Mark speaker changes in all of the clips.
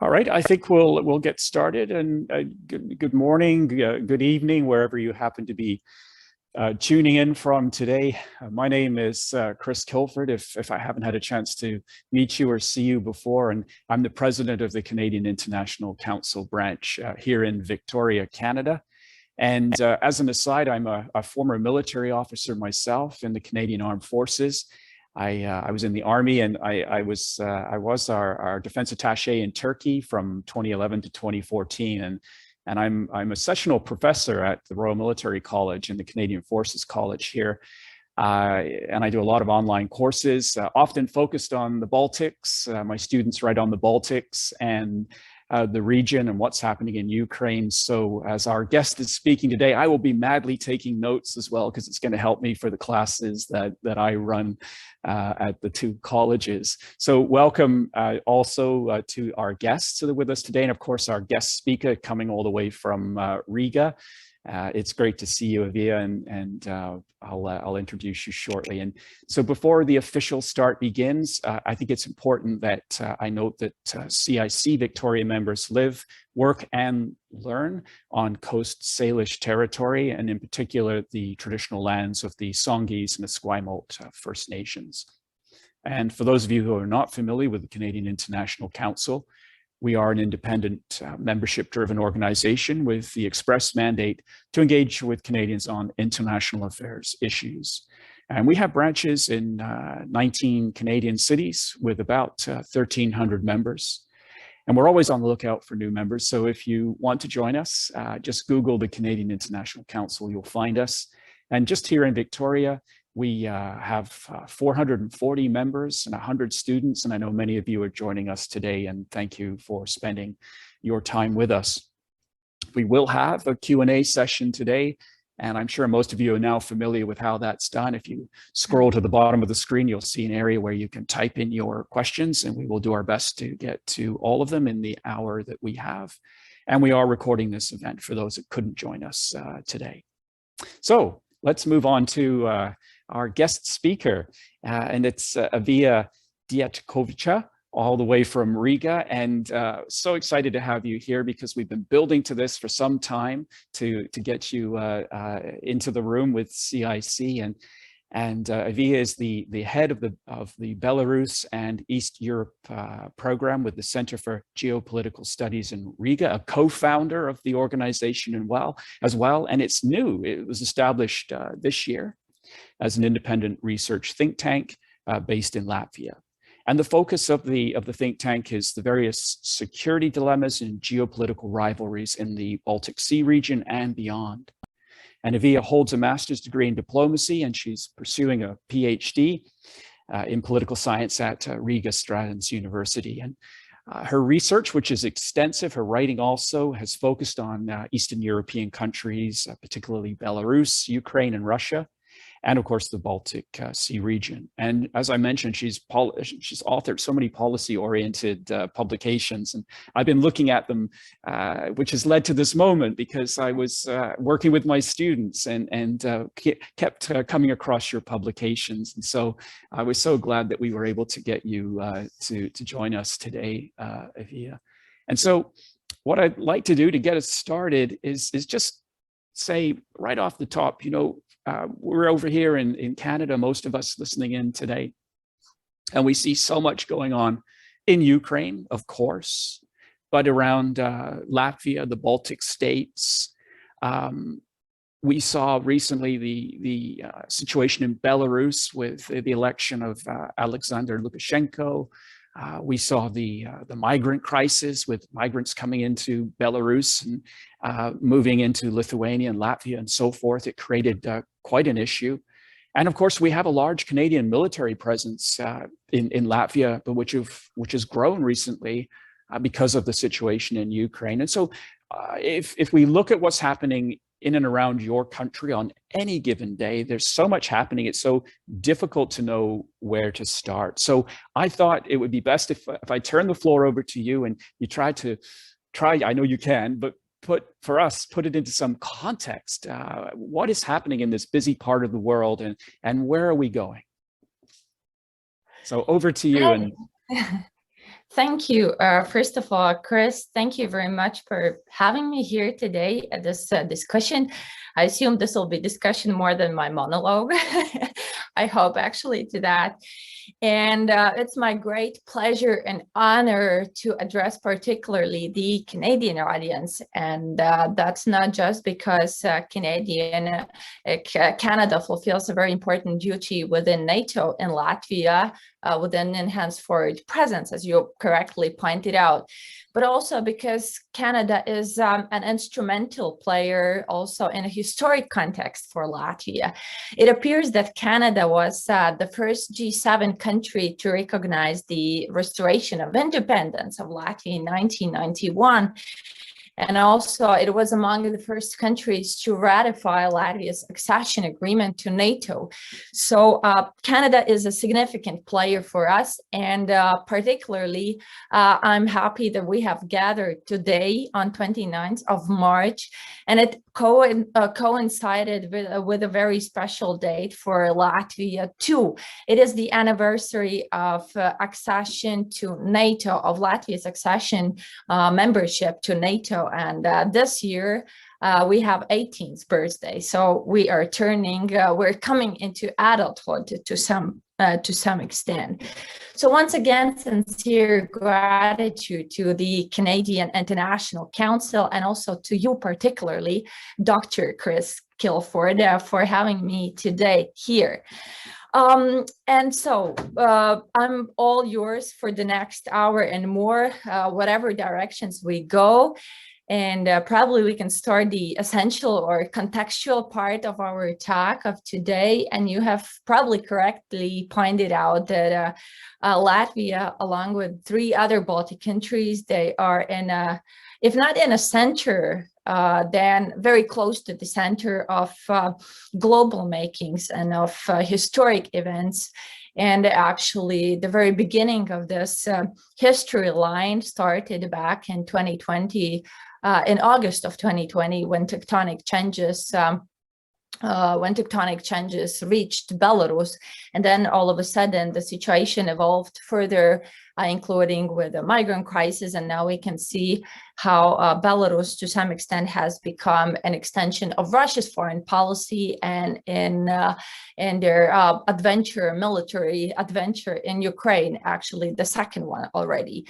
Speaker 1: All right, I think we'll get started. And good morning, good evening, wherever you happen to be tuning in from today. My name is Chris Kilford, if I haven't had a chance to meet you or see you before, and I'm the president of the Canadian International Council branch here in Victoria, Canada. And as an aside, I'm a former military officer myself in the Canadian Armed Forces. I was in the Army, and I was our defense attaché in Turkey from 2011 to 2014, and I'm a sessional professor at the Royal Military College and the Canadian Forces College here, and I do a lot of online courses, often focused on the Baltics. My students write on the Baltics and the region and what's happening in Ukraine. So as our guest is speaking today, I will be madly taking notes as well, because it's going to help me for the classes that I run at the two colleges. So welcome also to our guests that are with us today, and of course our guest speaker coming all the way from Riga. It's great to see you, Evija, and I'll introduce you shortly. And so before the official start begins, I think it's important that I note that CIC Victoria members live, work, and learn on Coast Salish territory, and in particular, the traditional lands of the Songhees and Esquimalt First Nations. And for those of you who are not familiar with the Canadian International Council, we are an independent, membership-driven organization with the express mandate to engage with Canadians on international affairs issues. And we have branches in 19 Canadian cities with about 1,300 members. And we're always on the lookout for new members. So if you want to join us, just Google the Canadian International Council, you'll find us. And just here in Victoria, we have 440 members and 100 students, and I know many of you are joining us today, and thank you for spending your time with us. We will have a Q&A session today, and I'm sure most of you are now familiar with how that's done. If you scroll to the bottom of the screen, you'll see an area where you can type in your questions, and we will do our best to get to all of them in the hour that we have. And we are recording this event for those that couldn't join us today. So let's move on to our guest speaker, and it's Evija Djatkovica, all the way from Riga. And so excited to have you here, because we've been building to this for some time to get you into the room with CIC. And Evija is the head of the Belarus and East Europe program with the Center for Geopolitical Studies in Riga, a co-founder of the organization as well. And it's new. It was established this year as an independent research think tank based in Latvia. And the focus of the think tank is the various security dilemmas and geopolitical rivalries in the Baltic Sea region and beyond. And Evija holds a master's degree in diplomacy, and she's pursuing a PhD in political science at Riga Stratens University. And her research, which is extensive, her writing also has focused on Eastern European countries, particularly Belarus, Ukraine, and Russia, and of course the Baltic Sea region. And as I mentioned, she's authored so many policy-oriented publications, and I've been looking at them, which has led to this moment, because I was working with my students and kept coming across your publications. And so I was so glad that we were able to get you to join us today, Evija. And so what I'd like to do to get us started is just say right off the top, we're over here in Canada, most of us listening in today, and we see so much going on in Ukraine, of course, but around Latvia, the Baltic states. We saw recently the situation in Belarus with the election of Alexander Lukashenko. We saw the migrant crisis with migrants coming into Belarus and moving into Lithuania and Latvia and so forth. It created quite an issue. And of course, we have a large Canadian military presence in Latvia, but which has grown recently because of the situation in Ukraine. And so if we look at what's happening in and around your country on any given day, there's so much happening. It's so difficult to know where to start. So I thought it would be best if I turn the floor over to you and you try, I know you can, but put it into some context. What is happening in this busy part of the world, and where are we going? So over to you. And
Speaker 2: Thank you. First of all, Chris, thank you very much for having me here today at this discussion. I assume this will be discussion more than my monologue. I hope actually to that. And it's my great pleasure and honor to address particularly the Canadian audience. And that's not just because Canada fulfills a very important duty within NATO and Latvia with an enhanced forward presence, as you correctly pointed out, but also because Canada is an instrumental player also in a historic context for Latvia. It appears that Canada was the first G7 country to recognize the restoration of independence of Latvia in 1991. And also, it was among the first countries to ratify Latvia's accession agreement to NATO. So Canada is a significant player for us. And particularly, I'm happy that we have gathered today on 29th of March. And it coincided with a very special date for Latvia too. It is the anniversary of accession to NATO, of Latvia's accession membership to NATO. And this year, we have 18th birthday. So we are we're coming into adulthood to some extent. So once again, sincere gratitude to the Canadian International Council and also to you particularly, Dr. Chris Kilford, for having me today here. And so I'm all yours for the next hour and more, whatever directions we go. And probably we can start the essential or contextual part of our talk of today. And you have probably correctly pointed out that Latvia, along with 3 other Baltic countries, they are in a, if not in a center, then very close to the center of global makings and of historic events. And actually, the very beginning of this history line started back in 2020, in August of 2020, when tectonic changes reached Belarus. And then all of a sudden, the situation evolved further, including with the migrant crisis. And now we can see how Belarus, to some extent, has become an extension of Russia's foreign policy and in their military adventure in Ukraine, actually the second one already.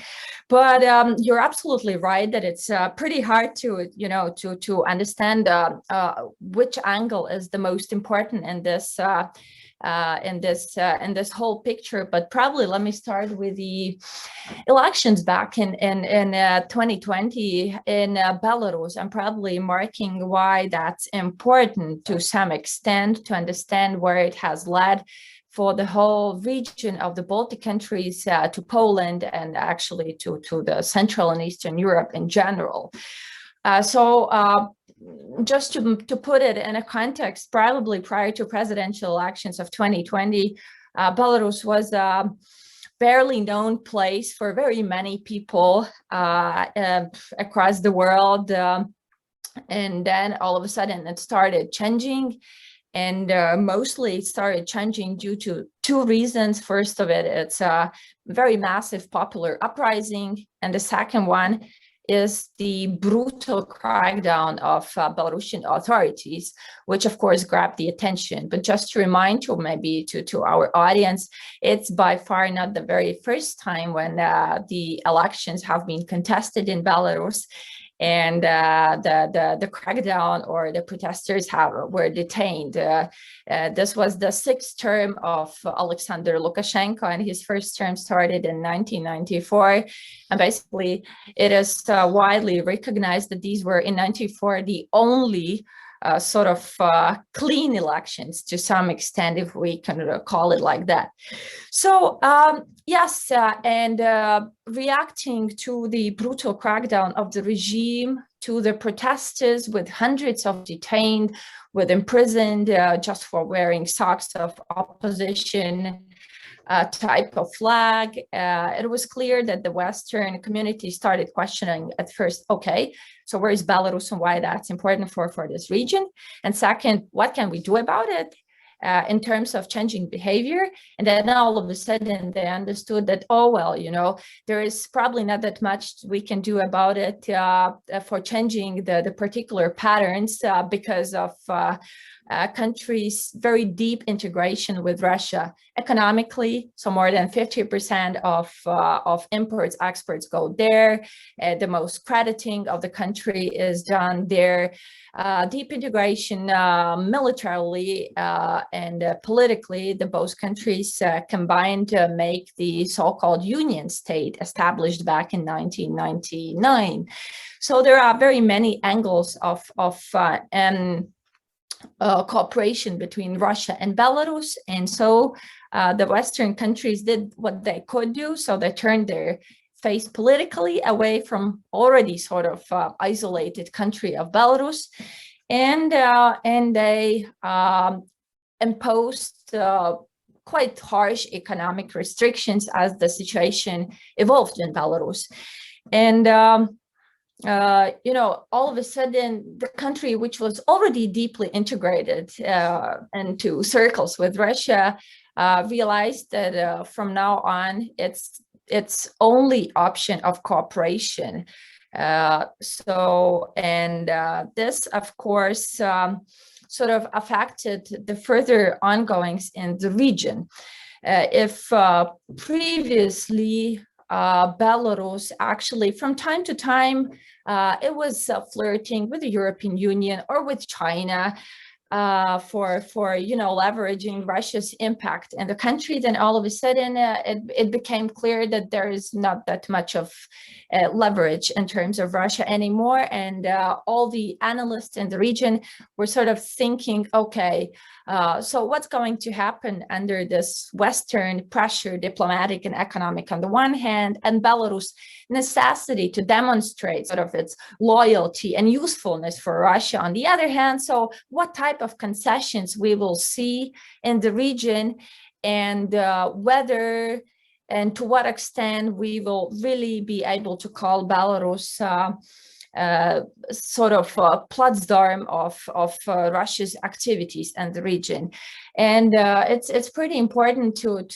Speaker 2: But you're absolutely right that it's pretty hard to, to understand which angle is the most important in this whole picture. But probably let me start with the elections back in 2020 in Belarus. I'm probably marking why that's important to some extent to understand where it has led for the whole region of the Baltic countries, to Poland, and actually to the Central and Eastern Europe in general. Just to put it in a context, probably prior to presidential elections of 2020, Belarus was a barely known place for very many people across the world. And then all of a sudden it started changing. And mostly it started changing due to 2 reasons. First of it, it's a very massive popular uprising. And the second one is the brutal crackdown of Belarusian authorities, which of course grabbed the attention. But just to remind you, maybe to our audience, it's by far not the very first time when the elections have been contested in Belarus. And the crackdown or the protesters were detained. This was the 6th term of Alexander Lukashenko, and his first term started in 1994. And basically, it is widely recognized that these were in 1994 the only sort of clean elections to some extent, if we can call it like that. So yes, and reacting to the brutal crackdown of the regime, to the protesters with hundreds of detained, with imprisoned just for wearing socks of opposition type of flag, it was clear that the Western community started questioning at first, okay, so where is Belarus and why that's important for this region? And second, what can we do about it? in terms of changing behavior. And then all of a sudden they understood that, oh, well, you know, there is probably not that much we can do about it for changing the particular patterns because of countries' very deep integration with Russia economically. So more than 50% of imports, exports go there. The most crediting of the country is done there. Deep integration militarily and politically, the both countries combined make the so-called Union State established back in 1999. So there are very many angles of cooperation between Russia and Belarus. And so the Western countries did what they could do. So they turned their face politically away from already sort of isolated country of Belarus. And they imposed quite harsh economic restrictions as the situation evolved in Belarus. And you know, all of a sudden, the country, which was already deeply integrated into circles with Russia, realized that from now on, its only option of cooperation. This, of course, sort of affected the further ongoings in the region. If previously Belarus actually from time to time it was flirting with the European Union or with China for you know, leveraging Russia's impact in the country, then all of a sudden it became clear that there is not that much of leverage in terms of Russia anymore. And all the analysts in the region were sort of thinking, okay, so what's going to happen under this Western pressure, diplomatic and economic on the one hand, and Belarus' necessity to demonstrate sort of its loyalty and usefulness for Russia on the other hand. So what type of concessions we will see in the region, and whether and to what extent we will really be able to call Belarus sort of platform of Russia's activities in the region. And it's pretty important to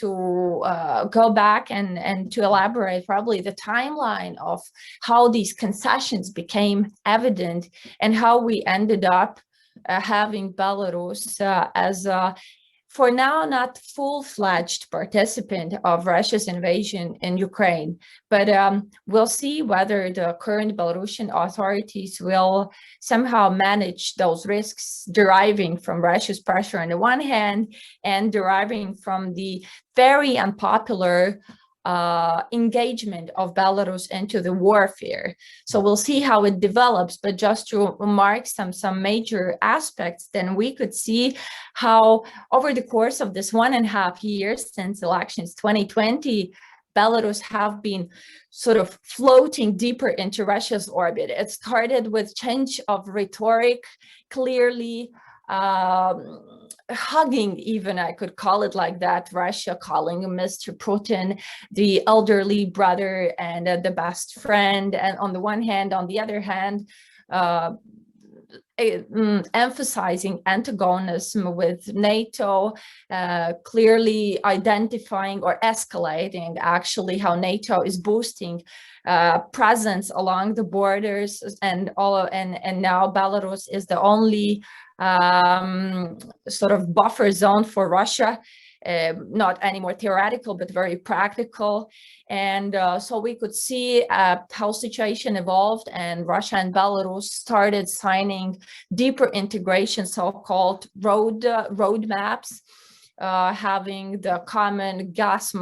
Speaker 2: go back and to elaborate probably the timeline of how these concessions became evident and how we ended up having Belarus as a, for now, not full-fledged participant of Russia's invasion in Ukraine. But we'll see whether the current Belarusian authorities will somehow manage those risks deriving from Russia's pressure on the one hand and deriving from the very unpopular engagement of Belarus into the warfare. So we'll see how it develops, but just to remark some major aspects, then we could see how over the course of this 1.5 years since elections 2020, Belarus have been sort of floating deeper into Russia's orbit. It started with change of rhetoric, clearly hugging, even I could call it like that, Russia, calling Mr. Putin the elderly brother and the best friend. And on the one hand, on the other hand, emphasizing antagonism with NATO, clearly identifying or escalating actually how NATO is boosting presence along the borders, and now Belarus is the only sort of buffer zone for Russia, not anymore theoretical, but very practical. And so we could see how situation evolved, and Russia and Belarus started signing deeper integration, so-called roadmaps, having the common gas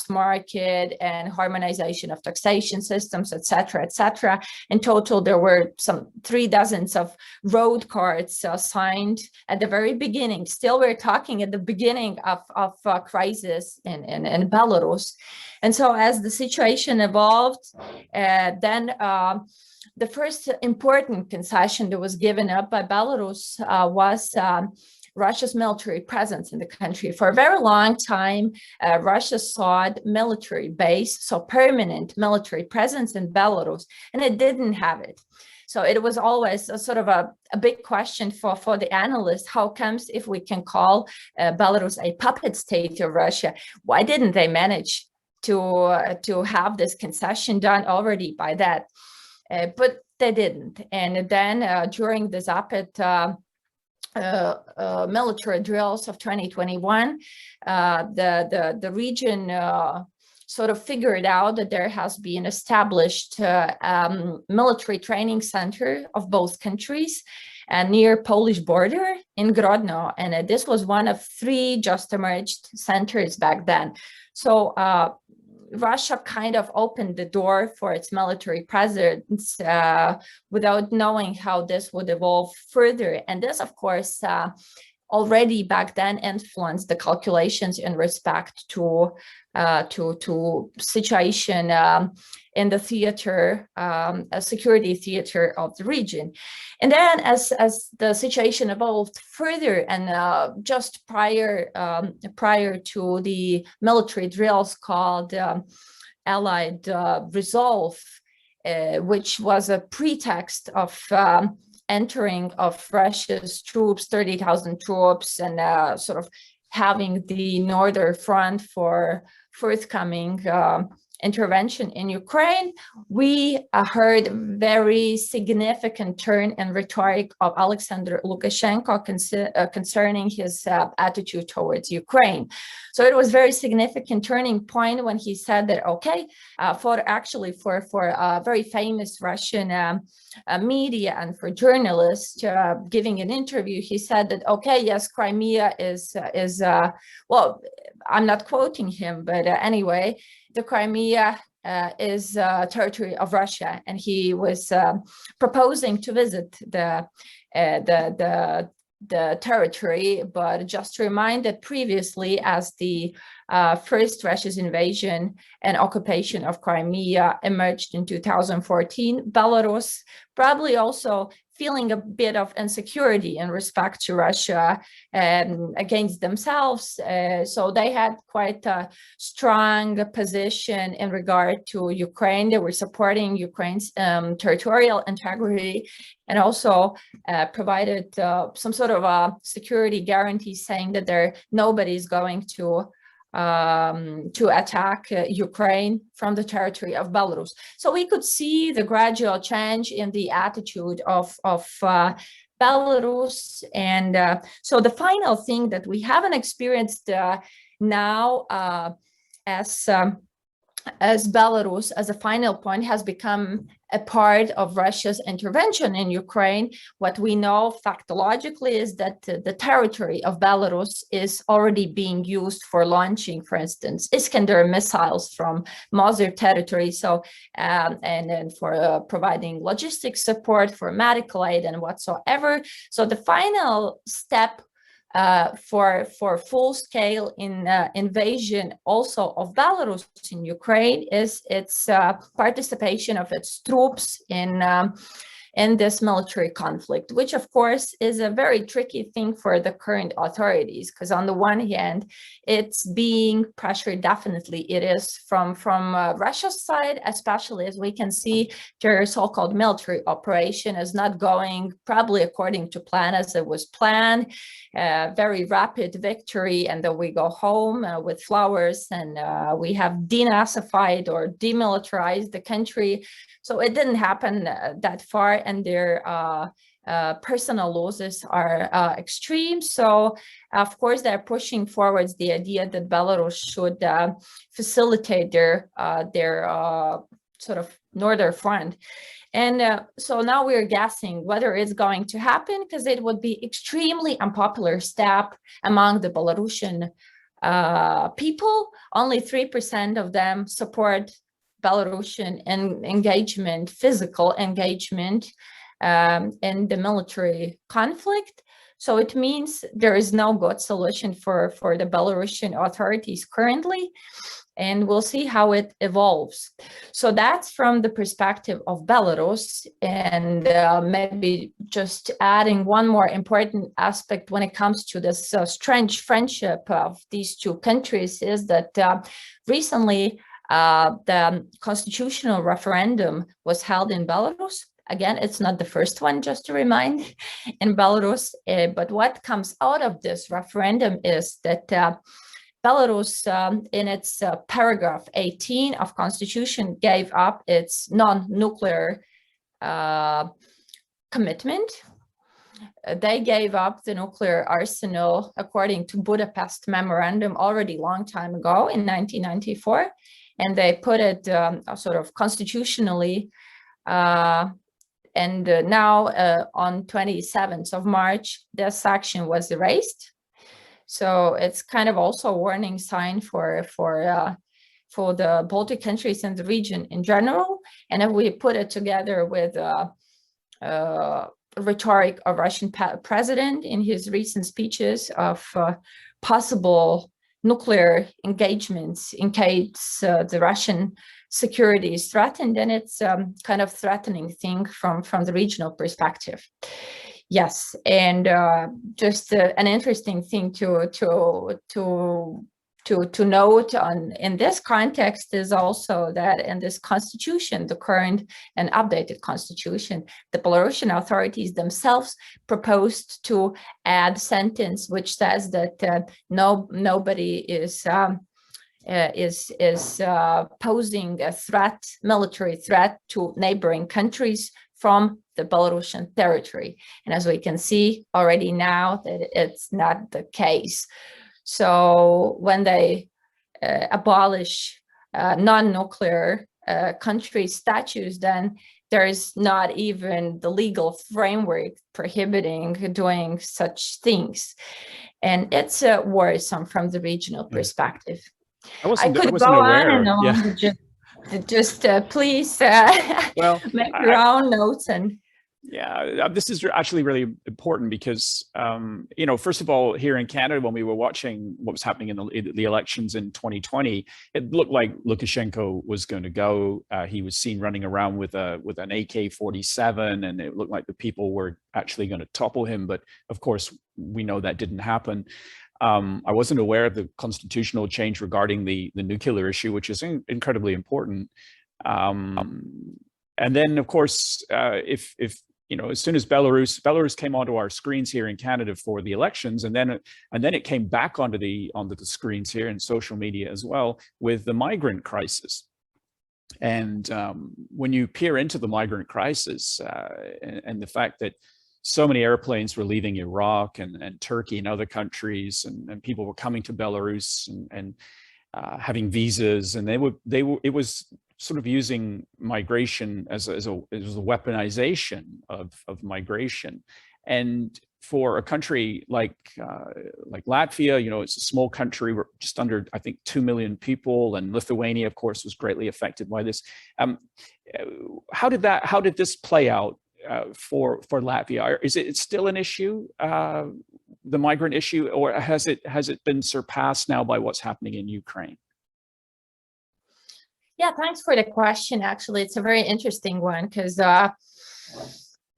Speaker 2: market and harmonization of taxation systems, etc., etc. In total, there were some 36 of road cards signed at the very beginning. Still, we're talking at the beginning of crisis in Belarus. And so as the situation evolved, then the first important concession that was given up by Belarus was Russia's military presence in the country. For a very long time, Russia sought military base, so permanent military presence in Belarus, and it didn't have it. So it was always a sort of a big question for the analysts. How comes if we can call Belarus a puppet state of Russia, why didn't they manage to have this concession done already by that? But they didn't. And then during the Zapad military drills of 2021, the region sort of figured out that there has been established military training center of both countries near Polish border in Grodno. And this was one of 3 just emerged centers back then. So Russia kind of opened the door for its military presence without knowing how this would evolve further. And this, of course, already back then influenced the calculations in respect to situation in the theater, a security theater of the region. And then as the situation evolved further, and just prior to the military drills called Allied Resolve, which was a pretext of entering of Russia's troops, 30,000 troops, and sort of having the Northern Front for forthcoming intervention in Ukraine, we heard very significant turn in rhetoric of Alexander Lukashenko concerning his attitude towards Ukraine. So it was very significant turning point when he said that, okay, for a very famous Russian media and for journalists giving an interview, he said that, okay, yes, Crimea is well, I'm not quoting him, but anyway, the Crimea is territory of Russia, and he was proposing to visit the territory. But just to remind that previously, as the first Russia's invasion and occupation of Crimea emerged in 2014, Belarus probably also feeling a bit of insecurity in respect to Russia against themselves. So they had quite a strong position in regard to Ukraine. They were supporting Ukraine's territorial integrity, and also provided some sort of a security guarantee saying that nobody's going to attack Ukraine from the territory of Belarus. So we could see the gradual change in the attitude of Belarus. And so the final thing that we haven't experienced now as Belarus, as a final point, has become a part of Russia's intervention in Ukraine. What we know factologically is that the territory of Belarus is already being used for launching, for instance, Iskander missiles from Mosul territory. So, and for providing logistics support, for medical aid and whatsoever. So the final step for full-scale invasion also of Belarus in Ukraine is its participation of its troops in this military conflict, which of course is a very tricky thing for the current authorities, because on the one hand, it's being pressured, definitely it is from Russia's side, especially as we can see their so-called military operation is not going probably according to plan as it was planned. Very rapid victory, and then we go home with flowers, and we have denazified or demilitarized the country. So it didn't happen that far, and their personal losses are extreme. So, of course, they're pushing forwards the idea that Belarus should facilitate their sort of northern front. And so now we're guessing whether it's going to happen, because it would be extremely unpopular step among the Belarusian people. Only 3% of them support Belarusian engagement, physical engagement in the military conflict. So it means there is no good solution for the Belarusian authorities currently, and we'll see how it evolves. So that's from the perspective of Belarus. And maybe just adding one more important aspect when it comes to this strange friendship of these two countries is that recently the constitutional referendum was held in Belarus, Again, it's not the first one, just to remind, in Belarus. But what comes out of this referendum is that Belarus, in its paragraph 18 of constitution, gave up its non-nuclear commitment. They gave up the nuclear arsenal according to Budapest memorandum already long time ago in 1994, and they put it sort of constitutionally. And now on 27th of March, this action was erased. So it's kind of also a warning sign for the Baltic countries and the region in general. And if we put it together with rhetoric of Russian president in his recent speeches of possible nuclear engagements in case the Russian security is threatened, then it's kind of threatening thing from the regional perspective. Yes, and just an interesting thing to note in this context is also that in this constitution, the current and updated constitution, the Belarusian authorities themselves proposed to add sentence which says that nobody is posing a threat, military threat to neighboring countries from the Belarusian territory. And as we can see already now that it's not the case. So when they abolish non-nuclear country statutes, then there is not even the legal framework prohibiting doing such things. And it's worrisome from the regional perspective. I could go on and on. Yeah. Just please make your own notes. And
Speaker 1: yeah, this is actually really important because, first of all, here in Canada, when we were watching what was happening in the elections in 2020, it looked like Lukashenko was going to go. He was seen running around with an AK-47, and it looked like the people were actually going to topple him. But of course, we know that didn't happen. I wasn't aware of the constitutional change regarding the nuclear issue, which is incredibly important. And then, of course, if as soon as Belarus came onto our screens here in Canada for the elections, and then it came back onto the screens here in social media as well with the migrant crisis. And when you peer into the migrant crisis and the fact that so many airplanes were leaving Iraq and Turkey and other countries, and people were coming to Belarus and having visas, and it was sort of using migration as a weaponization of migration. And for a country like Latvia, it's a small country, we're just under, I think, 2 million people, and Lithuania, of course, was greatly affected by this. How did this play out for Latvia? Is it still an issue, the migrant issue, or has it been surpassed now by what's happening in Ukraine?
Speaker 2: Yeah, thanks for the question. Actually, it's a very interesting one because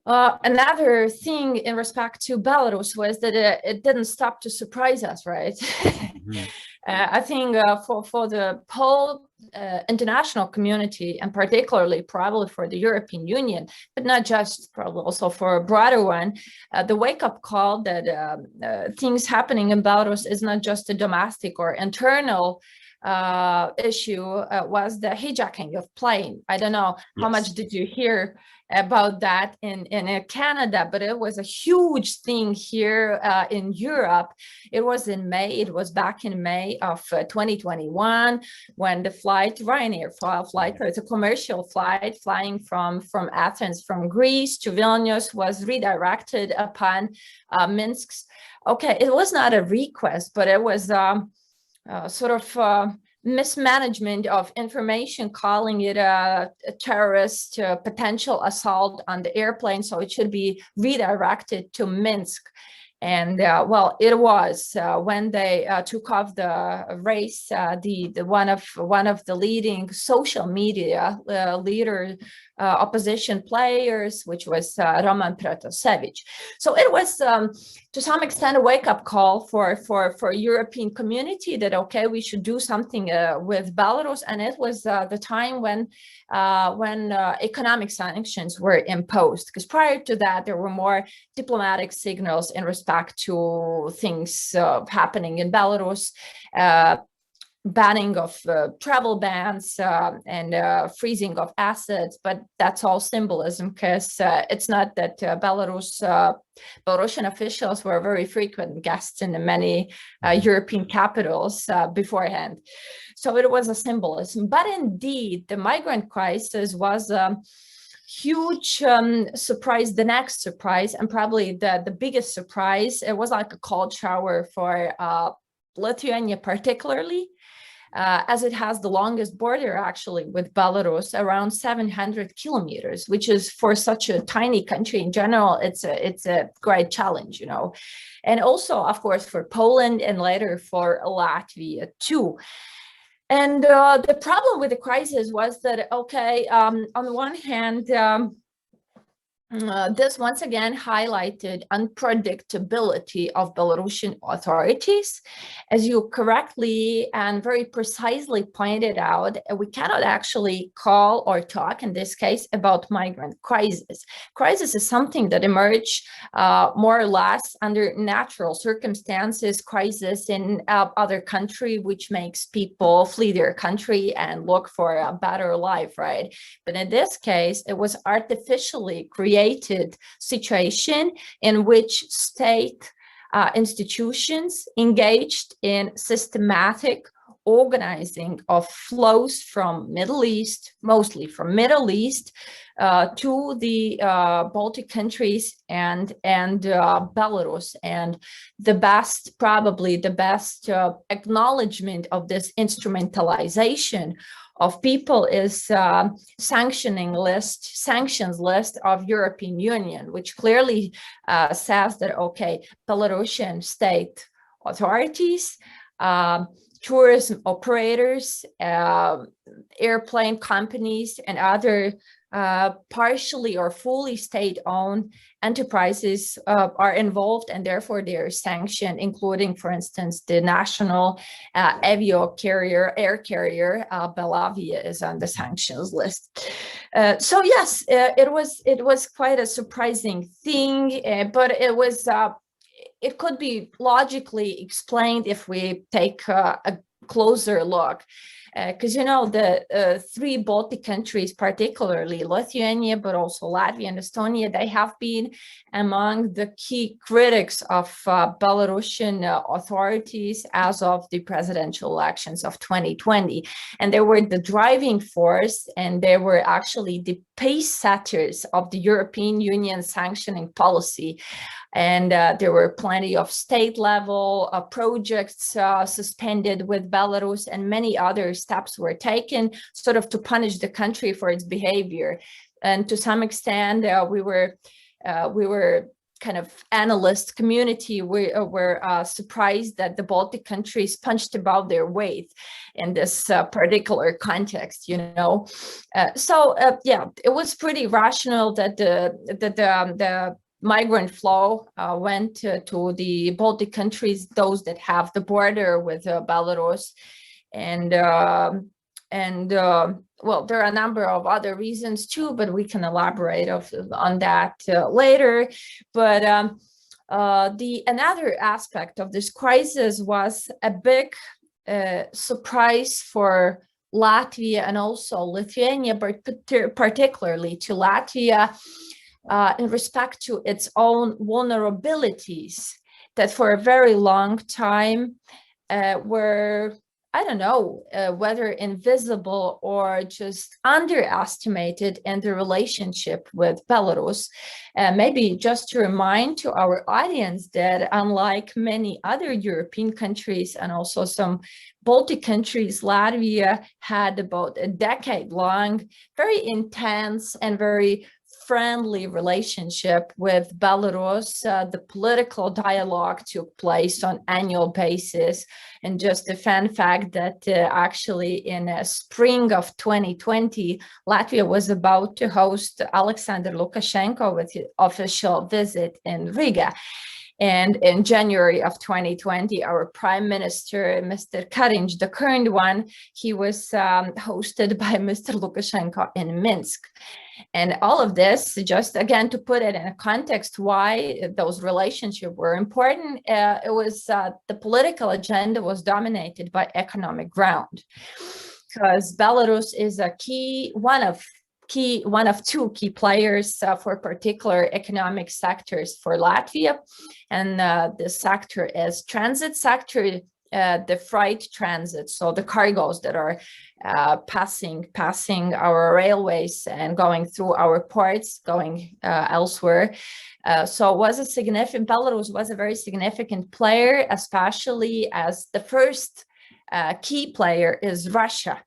Speaker 2: another thing in respect to Belarus was that it didn't stop to surprise us, right? Mm-hmm. I think for the whole international community, and particularly probably for the European Union, but not just, probably also for a broader one, the wake-up call that things happening in Belarus is not just a domestic or internal issue was the hijacking of plane. I don't know how much did you hear about that in Canada, but it was a huge thing here in Europe. It was in May. It was back in May of 2021 when the Ryanair flight, it's a commercial flight flying from Athens, from Greece to Vilnius, was redirected upon Minsk. Okay, it was not a request, but it was sort of mismanagement of information, calling it a terrorist potential assault on the airplane. So it should be redirected to Minsk. And well, it was when they took off the race, the one of the leading social media leader opposition players, which was Roman Protasevich. So it was to some extent a wake-up call for European community that okay, we should do something with Belarus, and it was the time when economic sanctions were imposed, because prior to that there were more diplomatic signals in respect to things happening in Belarus, banning of travel bans and freezing of assets, but that's all symbolism, because it's not that Belarusian officials were very frequent guests in many European capitals beforehand. So it was a symbolism. But indeed, the migrant crisis was a huge surprise, the next surprise, and probably the biggest surprise. It was like a cold shower for Lithuania particularly, as it has the longest border actually with Belarus, around 700 kilometers, which is for such a tiny country in general, it's a great challenge, you know. And also, of course, for Poland and later for Latvia too. And the problem with the crisis was that, okay, on the one hand, this once again highlighted unpredictability of Belarusian authorities. As you correctly and very precisely pointed out, we cannot actually call or talk in this case about migrant crisis. Crisis is something that emerged more or less under natural circumstances, crisis in other country, which makes people flee their country and look for a better life, right? But in this case, it was artificially created situation in which state institutions engaged in systematic organizing of flows from Middle East, mostly from Middle East, to the Baltic countries and Belarus. And the best, probably the best acknowledgement of this instrumentalization of people is sanctions list of European Union, which clearly says that, okay, Belarusian state authorities, tourism operators, airplane companies, and other partially or fully state-owned enterprises are involved, and therefore they are sanctioned, including, for instance, the national Evija air carrier Belavia is on the sanctions list. So yes, it was quite a surprising thing, but it was it could be logically explained if we take a closer look. Because, you know, the three Baltic countries, particularly Lithuania, but also Latvia and Estonia, they have been among the key critics of Belarusian authorities as of the presidential elections of 2020. And they were the driving force, and they were actually the pace setters of the European Union sanctioning policy. And there were plenty of state-level projects suspended with Belarus, and many other steps were taken sort of to punish the country for its behavior. And to some extent, we were kind of analyst community were surprised that the Baltic countries punched above their weight in this particular context, you know. So yeah, it was pretty rational that the migrant flow went to the Baltic countries, those that have the border with Belarus, and well, there are a number of other reasons too, but we can elaborate on that later. But another aspect of this crisis was a big surprise for Latvia and also Lithuania, but particularly to Latvia, in respect to its own vulnerabilities that for a very long time were, I don't know, whether invisible or just underestimated in the relationship with Belarus. Maybe just to remind to our audience that unlike many other European countries and also some Baltic countries, Latvia had about a decade-long, very intense and very friendly relationship with Belarus. The political dialogue took place on annual basis. And just a fun fact that actually in spring of 2020, Latvia was about to host Alexander Lukashenko with his official visit in Riga. And in January of 2020, our Prime Minister, Mr. Kariņš, the current one, he was hosted by Mr. Lukashenko in Minsk. And all of this, just again, to put it in a context, why those relationships were important, it was the political agenda was dominated by economic ground. Because Belarus is a one of two key players for particular economic sectors for Latvia. And the sector is transit sector, the freight transit, so the cargoes that are passing our railways and going through our ports, going elsewhere. So Belarus was a very significant player, especially as the first key player is Russia.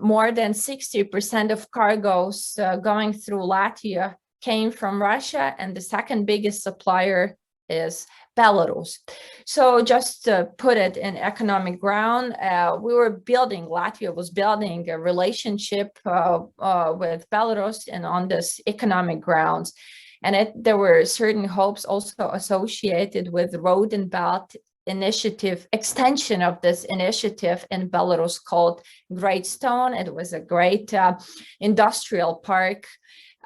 Speaker 2: More than 60% of cargoes going through Latvia came from Russia, and the second biggest supplier is Belarus. So just to put it in economic ground, Latvia was building a relationship with Belarus and on this economic grounds. And there were certain hopes also associated with Road and Belt initiative, extension of this initiative in Belarus called Great Stone. It was a great industrial park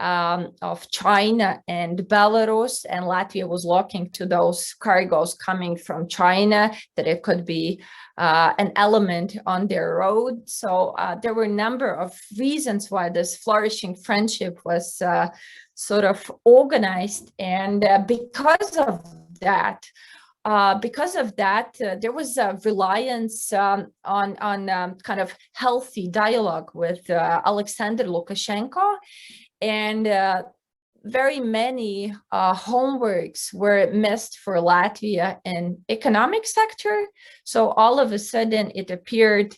Speaker 2: of China and Belarus, and Latvia was looking to those cargoes coming from China, that it could be an element on their road. So there were a number of reasons why this flourishing friendship was sort of organized, and because of that, there was a reliance on kind of healthy dialogue with Alexander Lukashenko, and very many homeworks were missed for Latvia in economic sector. So all of a sudden, it appeared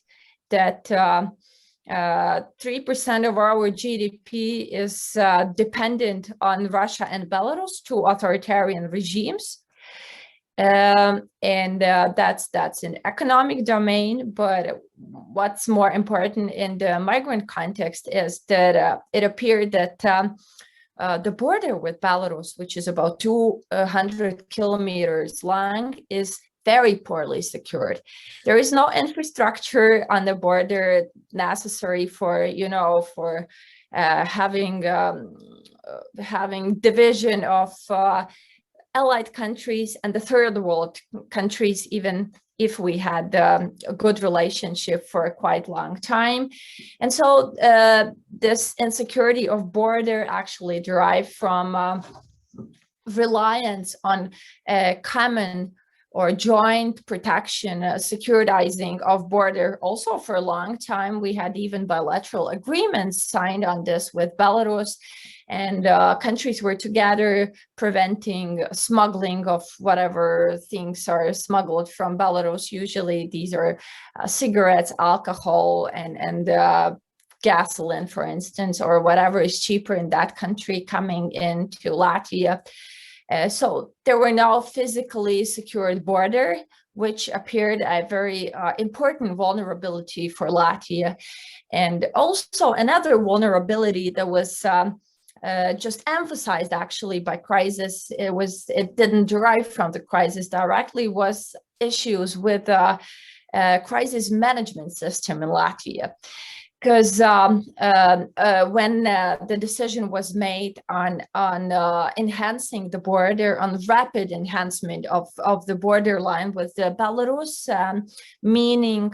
Speaker 2: that 3% of our GDP is dependent on Russia and Belarus, two authoritarian regimes. And that's an economic domain, but what's more important in the migrant context is that it appeared that the border with Belarus, which is about 200 kilometers long, is very poorly secured. There is no infrastructure on the border necessary for having division of allied countries and the third world countries, even if we had a good relationship for a quite long time. And so this insecurity of border actually derived from reliance on common or joint protection, securitizing of border. Also for a long time, we had even bilateral agreements signed on this with Belarus, and countries were together preventing smuggling of whatever things are smuggled from Belarus. Usually these are cigarettes, alcohol, and gasoline, for instance, or whatever is cheaper in that country coming into Latvia. So there were no physically secured border, which appeared a very important vulnerability for Latvia. And also another vulnerability that was just emphasized actually by crisis, it didn't derive from the crisis directly, was issues with crisis management system in Latvia. Because when the decision was made on enhancing the border, on rapid enhancement of the borderline with Belarus, meaning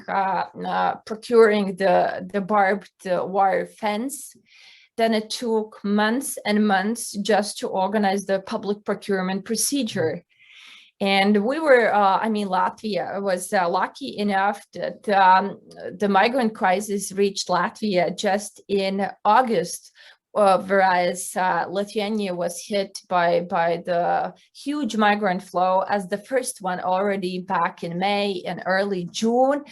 Speaker 2: procuring the barbed wire fence, then it took months and months just to organize the public procurement procedure. And we were, Latvia was lucky enough that the migrant crisis reached Latvia just in August whereas Lithuania was hit by the huge migrant flow as the first one already back in May and early June.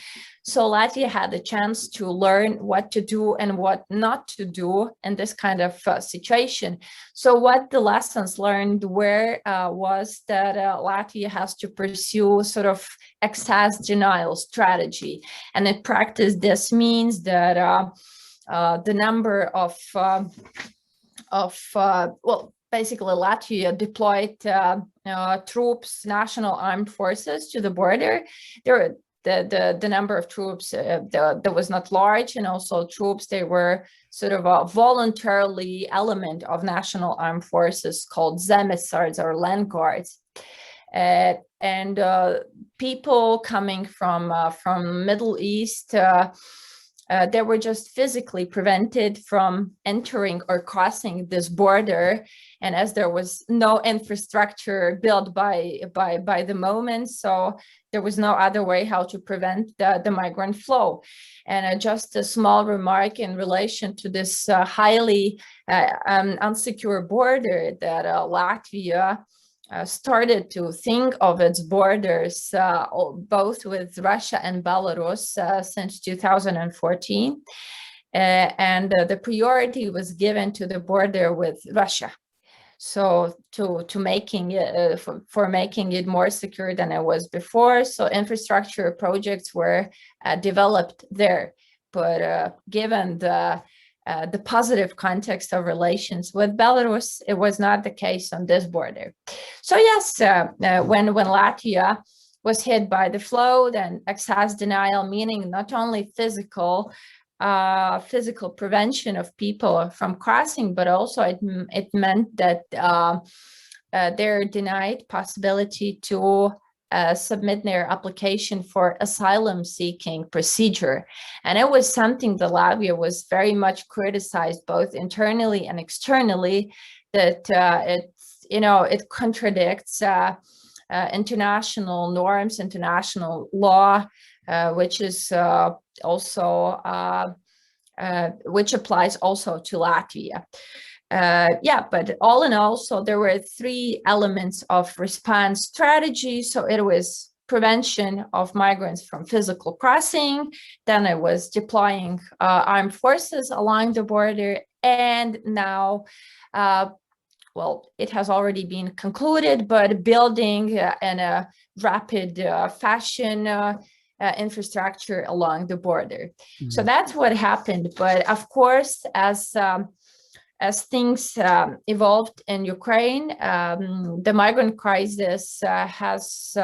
Speaker 2: So Latvia had the chance to learn what to do and what not to do in this kind of situation. So what the lessons learned were was that Latvia has to pursue sort of excess denial strategy. And in practice, this means that the number of basically Latvia deployed troops, national armed forces to the border. The number of troops that was not large, and also troops, they were sort of a voluntarily element of national armed forces called zemesards or land guards. And people coming from Middle East, they were just physically prevented from entering or crossing this border. And as there was no infrastructure built by the moment, so there was no other way how to prevent the migrant flow. And just a small remark in relation to this highly unsecure border, that Latvia started to think of its borders both with Russia and Belarus since 2014. And the priority was given to the border with Russia. So to making it for making it more secure than it was before. So infrastructure projects were developed there, but given the positive context of relations with Belarus, it was not the case on this border. So yes, when Latvia was hit by the flow, then excess denial, meaning not only physical prevention of people from crossing, but also it meant that they're denied possibility to submit their application for asylum seeking procedure. And it was something that Latvia was very much criticized both internally and externally, that it contradicts international norms, international law, which is which applies also to Latvia. But all in all, so there were three elements of response strategy. So it was prevention of migrants from physical crossing, then it was deploying armed forces along the border, and now, it has already been concluded, but building in a rapid fashion infrastructure along the border. Mm-hmm. So that's what happened. But of course, as things evolved in Ukraine, the migrant crisis has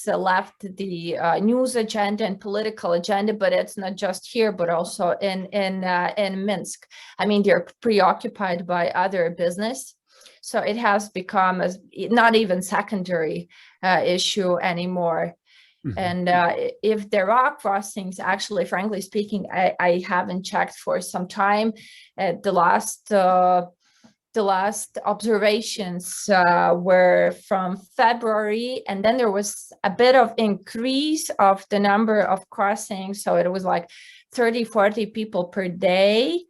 Speaker 2: left the news agenda and political agenda, but it's not just here, but also in Minsk. I mean, they're preoccupied by other business. So it has become not even secondary issue anymore. Mm-hmm. And if there are crossings, actually, frankly speaking, I haven't checked for some time. The last observations were from February, and then there was a bit of increase of the number of crossings. So it was like 30, 40 people per day,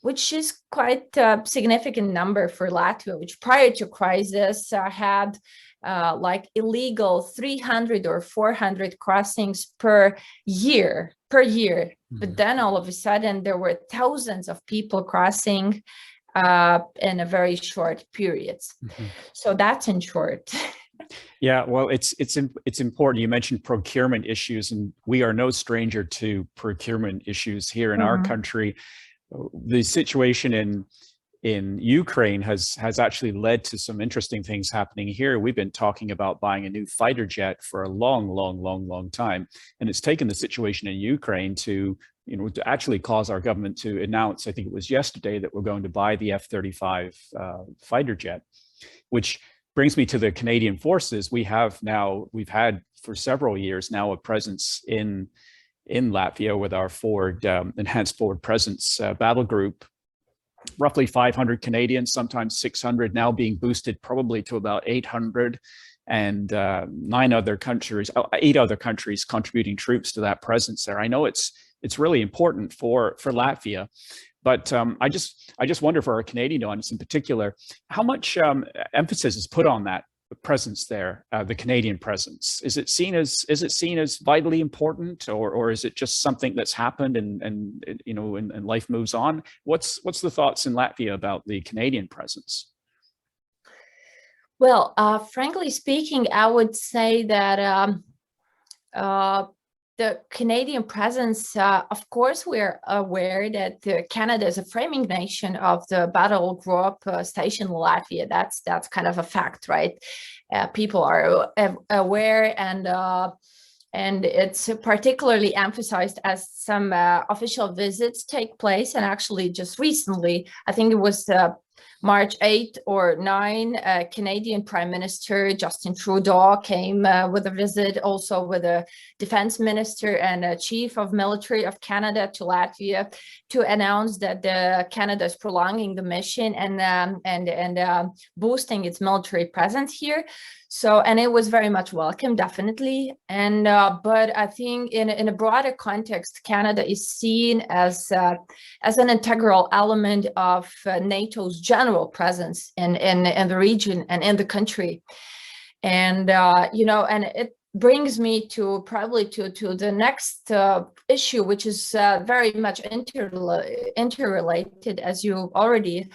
Speaker 2: which is quite a significant number for Latvia, which prior to crisis had like illegal 300 or 400 crossings per year. Mm-hmm. But then all of a sudden there were thousands of people crossing in a very short periods. Mm-hmm. So that's in short.
Speaker 1: Yeah, well, it's important. You mentioned procurement issues, and we are no stranger to procurement issues here in mm-hmm. our country. The situation in Ukraine has actually led to some interesting things happening here. We've been talking about buying a new fighter jet for a long time, and it's taken the situation in Ukraine to actually cause our government to announce, I think it was yesterday, that we're going to buy the F-35 fighter jet, which brings me to the Canadian forces. We've had for several years now a presence in Latvia with our enhanced forward presence battle group. Roughly 500 Canadians, sometimes 600, now being boosted probably to about 800, and 8 other countries contributing troops to that presence there. I know it's really important for Latvia, But I just wonder, for our Canadian audience in particular, how much emphasis is put on that presence there, the Canadian presence? Is it seen as vitally important, or is it just something that's happened and life moves on? What's the thoughts in Latvia about the Canadian presence?
Speaker 2: Well, frankly speaking, I would say that the Canadian presence, of course, we're aware that Canada is a framing nation of the battle group stationed in Latvia. That's kind of a fact, right? People are aware, and it's particularly emphasized as some official visits take place. And actually, just recently, I think it was March 8 or 9, Canadian Prime Minister Justin Trudeau came with a visit, also with a defense minister and a chief of military of Canada to Latvia, to announce that Canada is prolonging the mission and boosting its military presence here. So, and it was very much welcome, definitely. And but I think in a broader context, Canada is seen as an integral element of NATO's general presence in the region and in the country. And and it brings me to probably to the next issue, which is very much interrelated, as you already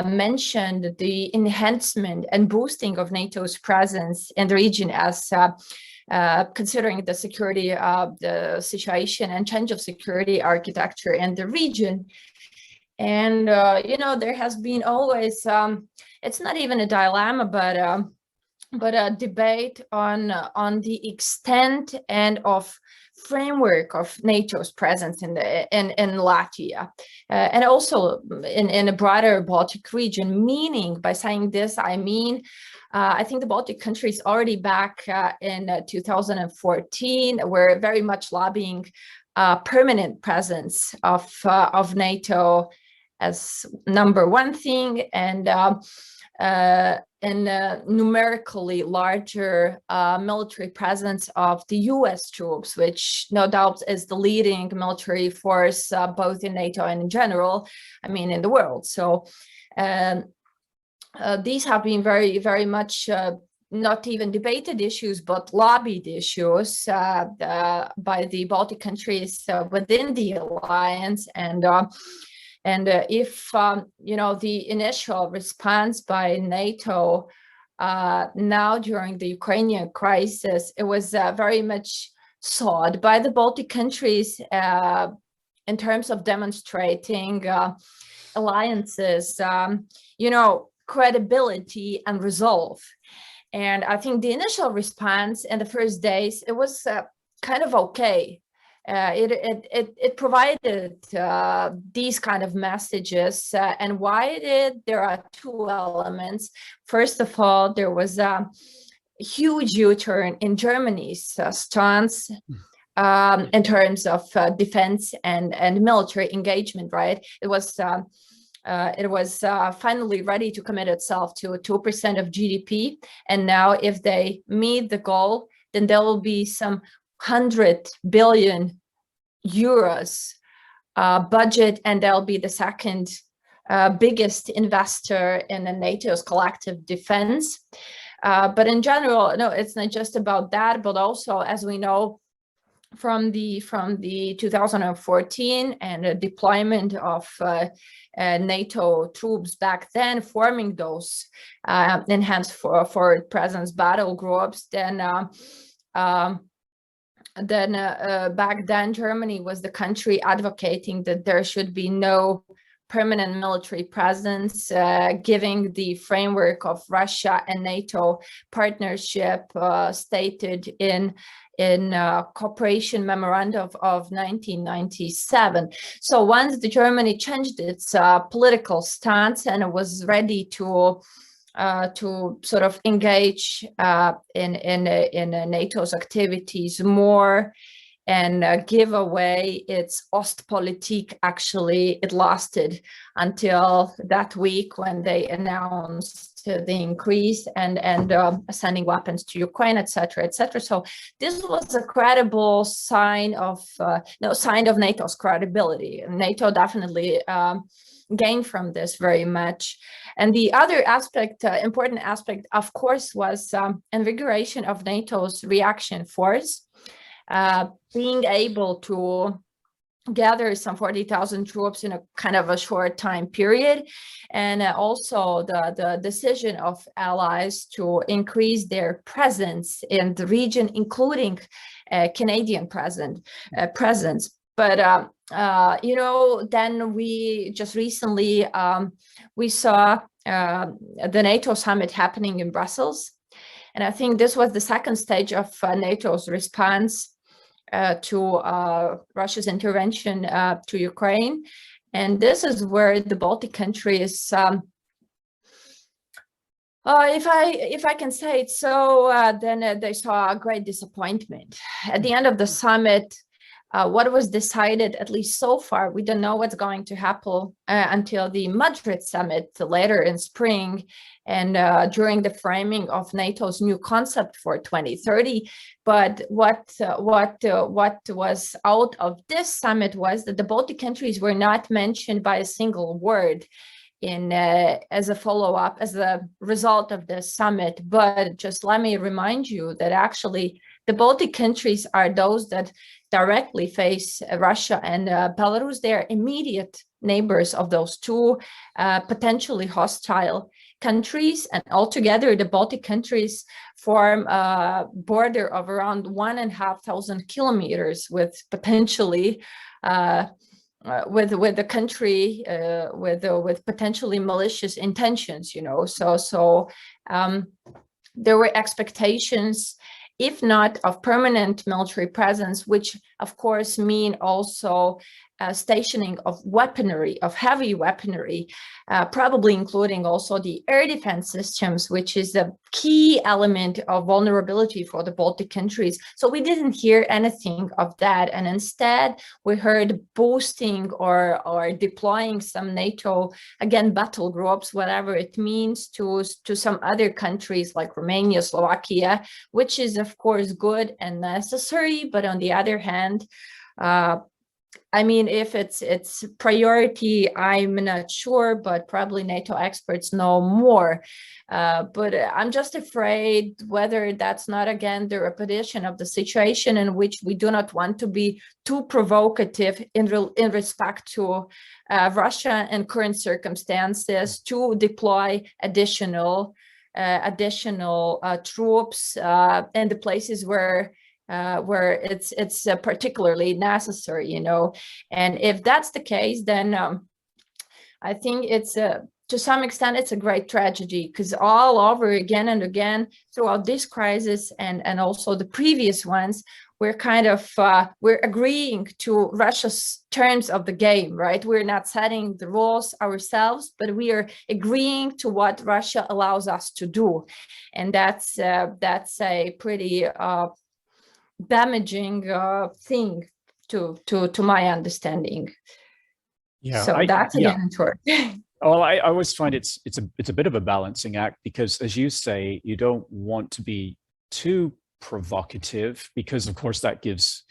Speaker 2: mentioned, the enhancement and boosting of NATO's presence in the region, as considering the security the situation and change of security architecture in the region. And there has been always it's not even a dilemma, but a debate on the extent and of framework of NATO's presence in Latvia, and also in a broader Baltic region. Meaning, by saying this, I mean, I think the Baltic countries already back in 2014 were very much lobbying permanent presence of NATO as number one thing, and numerically larger military presence of the US troops, which no doubt is the leading military force both in NATO and in general, I mean, in the world. So these have been very, very much not even debated issues, but lobbied issues by the Baltic countries within the alliance. And if, the initial response by NATO now during the Ukrainian crisis, it was very much sought by the Baltic countries in terms of demonstrating alliances, credibility and resolve. And I think the initial response in the first days, it was kind of okay. It provided these kind of messages, and why there are two elements. First of all, there was a huge U-turn in Germany's stance in terms of defense and military engagement. Right, it was finally ready to commit itself to 2% of GDP, and now if they meet the goal, then there will be some 100 billion euros budget, and they'll be the second biggest investor in the NATO's collective defense. But in general, no, it's not just about that, but also, as we know from the 2014 and the deployment of NATO troops back then, forming those enhanced forward presence battle groups, then back then Germany was the country advocating that there should be no permanent military presence, giving the framework of Russia and NATO partnership stated in cooperation memorandum of 1997. So once the Germany changed its political stance and it was ready to sort of engage in NATO's activities more and give away its Ostpolitik, actually, it lasted until that week when they announced the increase and sending weapons to Ukraine, etc., etc. So this was a credible sign of NATO's credibility. NATO definitely gained from this very much. And the other aspect, important aspect, of course, was invigoration of NATO's reaction force, being able to gather some 40,000 troops in a kind of a short time period, and also the decision of allies to increase their presence in the region, including Canadian presence. But then we just recently we saw the NATO summit happening in Brussels, and I think this was the second stage of NATO's response to Russia's intervention to Ukraine. And this is where the Baltic countries, if I can say it so, then they saw a great disappointment. At the end of the summit, what was decided, at least so far, we don't know what's going to happen until the Madrid summit later in spring, and during the framing of NATO's new concept for 2030. But what was out of this summit was that the Baltic countries were not mentioned by a single word in as a follow-up, as a result of this summit. But just let me remind you that actually the Baltic countries are those that directly face Russia and Belarus. They are immediate neighbors of those two potentially hostile countries, and altogether the Baltic countries form a border of around 1,500 kilometers with potentially with the country with potentially malicious intentions, so there were expectations, if not of permanent military presence, which of course mean also stationing of weaponry, of heavy weaponry, probably including also the air defense systems, which is a key element of vulnerability for the Baltic countries. So we didn't hear anything of that. And instead, we heard boosting or deploying some NATO, again, battle groups, whatever it means, to some other countries like Romania, Slovakia, which is, of course, good and necessary. But on the other hand, I mean, if it's priority, I'm not sure, but probably NATO experts know more. But I'm just afraid whether that's not, again, the repetition of the situation in which we do not want to be too provocative in respect to Russia and current circumstances to deploy additional troops in the places where it's particularly necessary, and if that's the case, then I think it's to some extent it's a great tragedy, because all over again and again throughout this crisis and also the previous ones, we're kind of we're agreeing to Russia's terms of the game, right? We're not setting the rules ourselves, but we are agreeing to what Russia allows us to do, and that's a pretty damaging thing to my understanding.
Speaker 1: Yeah,
Speaker 2: so that's again short.
Speaker 1: Well, I always find it's a bit of a balancing act, because, as you say, you don't want to be too provocative, because of course that gives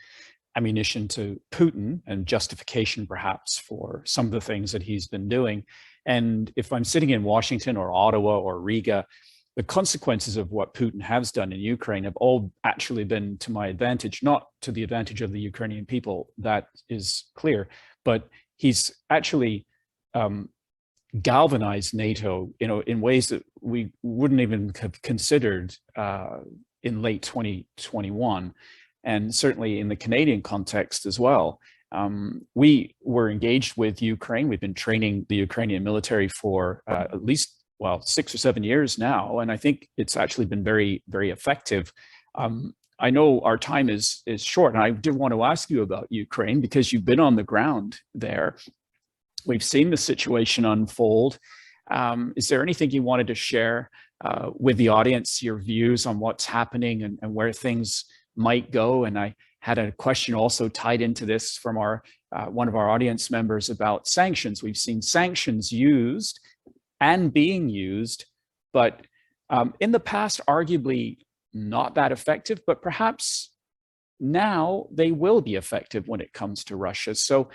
Speaker 1: ammunition to Putin and justification perhaps for some of the things that he's been doing. And if I'm sitting in Washington or Ottawa or Riga, the consequences of what Putin has done in Ukraine have all actually been to my advantage, not to the advantage of the Ukrainian people, that is clear, but he's actually galvanized NATO, in ways that we wouldn't even have considered in late 2021, and certainly in the Canadian context as well. We were engaged with Ukraine. We've been training the Ukrainian military for at least 6 or 7 years now, and I think it's actually been very, very effective. I know our time is short, and I did want to ask you about Ukraine, because you've been on the ground there. We've seen the situation unfold. Is there anything you wanted to share with the audience, your views on what's happening and where things might go? And I had a question also tied into this from one of our audience members about sanctions. We've seen sanctions used and being used but in the past, arguably not that effective, but perhaps now they will be effective when it comes to Russia. So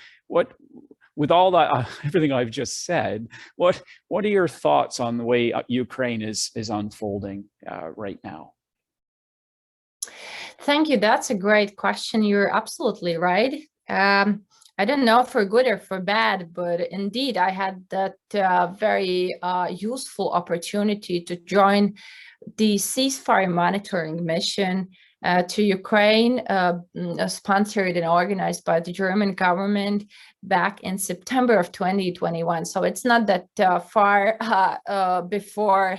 Speaker 1: with all that, everything I've just said, what are your thoughts on the way Ukraine is unfolding right now?
Speaker 2: Thank you. That's a great question. You're absolutely right. I don't know for good or for bad, but indeed, I had that very useful opportunity to join the ceasefire monitoring mission to Ukraine, sponsored and organized by the German government back in September of 2021. So it's not that far before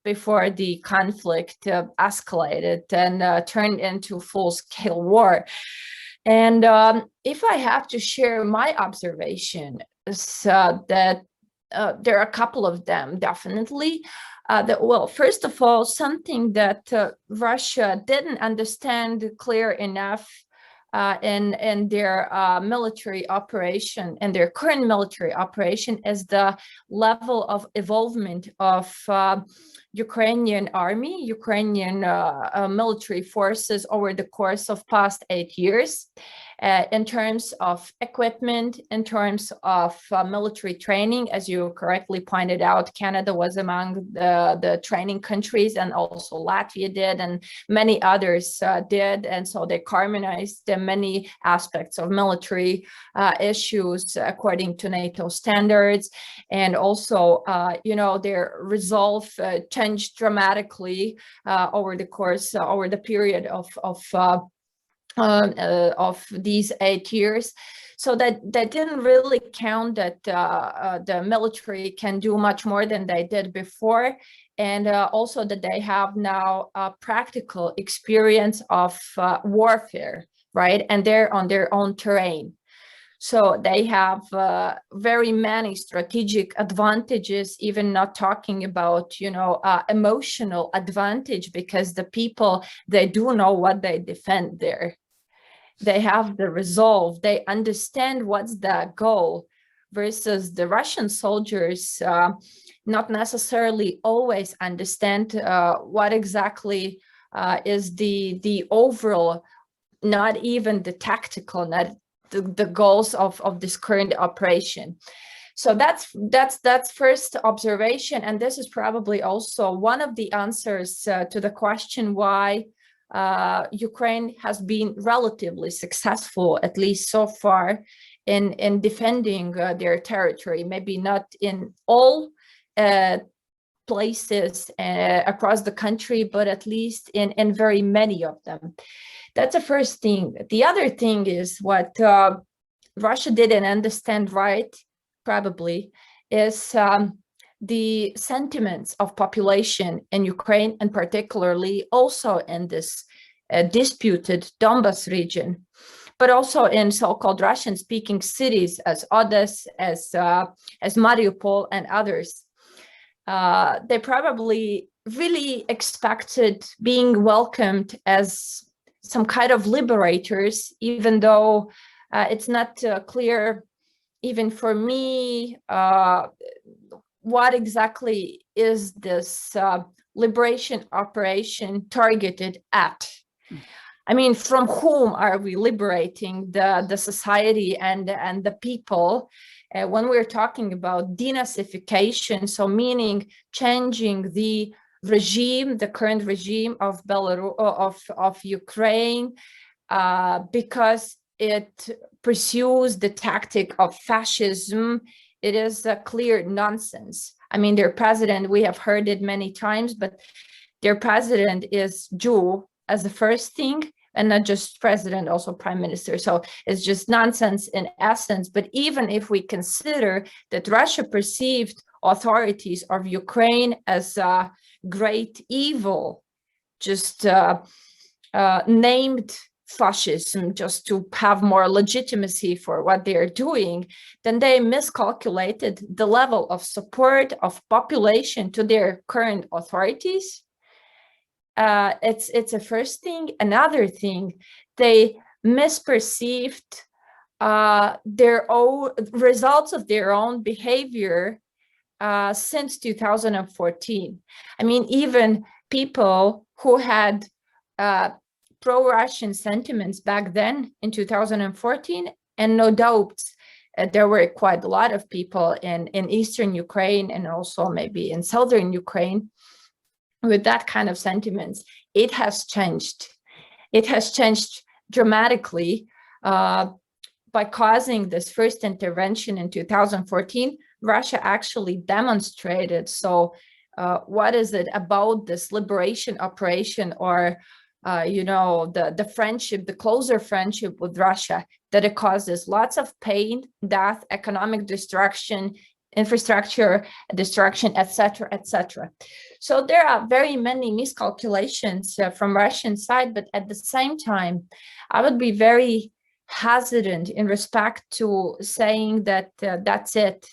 Speaker 2: the conflict escalated and turned into full-scale war. And if I have to share my observation, that there are a couple of them, definitely. Well, first of all, something that Russia didn't understand clear enough in their military operation, and their current military operation, is the level of involvement of Ukrainian army, Ukrainian military forces over the course of past 8 years. In terms of equipment, in terms of military training. As you correctly pointed out, Canada was among the training countries, and also Latvia did, and many others did. And so they harmonized many aspects of military issues according to NATO standards. And also, their resolve changed dramatically over the period of these 8 years, so that didn't really count that the military can do much more than they did before, and also that they have now a practical experience of warfare, right? And they're on their own terrain. So they have very many strategic advantages, even not talking about, emotional advantage, because the people, they do know what they defend there. They have the resolve, they understand what's the goal, versus the Russian soldiers not necessarily always understand what exactly is the overall, not even the tactical, not the goals of this current operation. So that's first observation, and this is probably also one of the answers to the question why Ukraine has been relatively successful, at least so far, in defending their territory. Maybe not in all places across the country, but at least in very many of them. That's the first thing. The other thing is what Russia didn't understand right, probably, is the sentiments of population in Ukraine, and particularly also in this disputed Donbas region, but also in so-called Russian-speaking cities as Odessa, as Mariupol, and others. They probably really expected being welcomed as some kind of liberators, even though it's not clear, even for me, what exactly is this liberation operation targeted at? I mean, from whom are we liberating the society and the people? When we're talking about denazification, so meaning changing the regime, the current regime of Belarus, of Ukraine, because it pursues the tactic of fascism, it is a clear nonsense. I mean, their president, we have heard it many times, but their president is Jew as the first thing, and not just president, also prime minister. So it's just nonsense in essence. But even if we consider that Russia perceived authorities of Ukraine as a great evil, just named fascism just to have more legitimacy for what they're doing, then they miscalculated the level of support of population to their current authorities. It's a first thing. Another thing, they misperceived their own results of their own behavior since 2014. I mean, even people who had pro-Russian sentiments back then in 2014, and no doubt there were quite a lot of people in eastern Ukraine and also maybe in southern Ukraine with that kind of sentiments. It has changed. It has changed dramatically by causing this first intervention in 2014. Russia actually demonstrated. So what is it about this liberation operation, or the friendship, the closer friendship with Russia, that it causes lots of pain, death, economic destruction, infrastructure destruction, etc., etc. So there are very many miscalculations from Russian side, but at the same time, I would be very hesitant in respect to saying that that's it.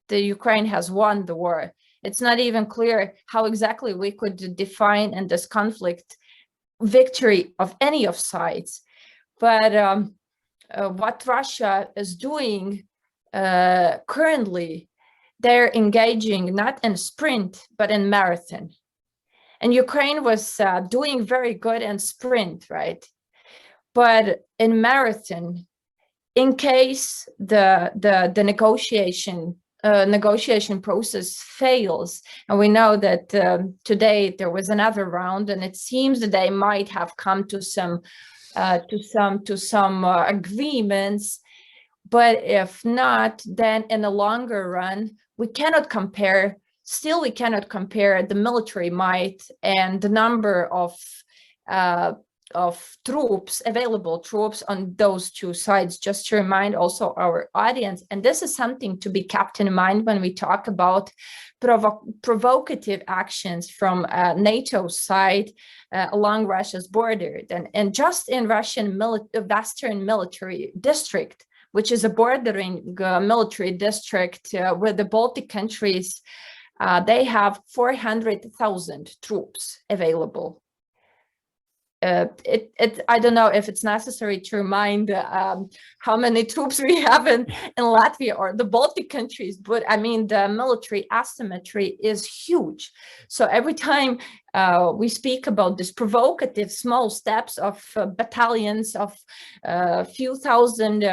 Speaker 2: The Ukraine has won the war. It's not even clear how exactly we could define in this conflict victory of any of sides. But what Russia is doing currently, they're engaging not in sprint, but in marathon. And Ukraine was doing very good in sprint, right? But in marathon, in case the negotiation process fails, and we know that today there was another round, and it seems that they might have come to some agreements. But if not, then in the longer run, we cannot compare. Still, we cannot compare the military might and the number of troops, available troops on those two sides, just to remind also our audience. And this is something to be kept in mind when we talk about provocative actions from NATO side along Russia's border. And just in Russian Western military district, which is a bordering military district with the Baltic countries, they have 400,000 troops available. I don't know if it's necessary to remind how many troops we have in Latvia or the Baltic countries, but I mean, the military asymmetry is huge. So every time we speak about this provocative small steps of battalions of a few thousand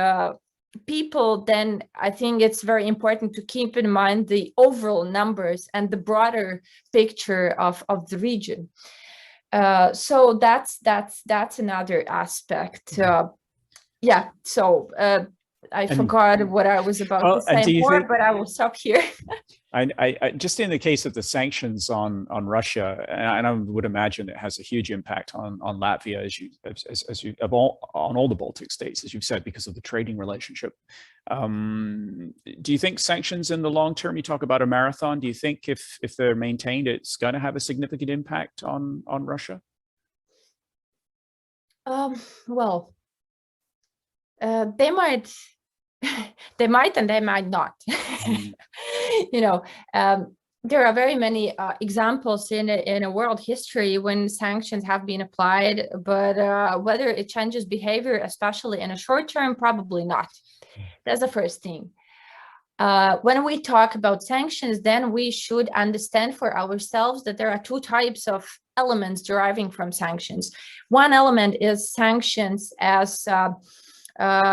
Speaker 2: people, then I think it's very important to keep in mind the overall numbers and the broader picture of the region. So that's another aspect. Yeah. So I forgot what I was about to say more, but I will stop here.
Speaker 1: I just in the case of the sanctions on Russia, and I would imagine it has a huge impact on Latvia on all the Baltic states, as you've said, because of the trading relationship. Do you think sanctions in the long term? You talk about a marathon. Do you think if they're maintained, it's going to have a significant impact on Russia?
Speaker 2: Well, they might. They might and they might not. There are very many examples in a world history when sanctions have been applied, but whether it changes behavior, especially in a short term, probably not. That's the first thing. When we talk about sanctions, then we should understand for ourselves that there are two types of elements deriving from sanctions. One element is sanctions as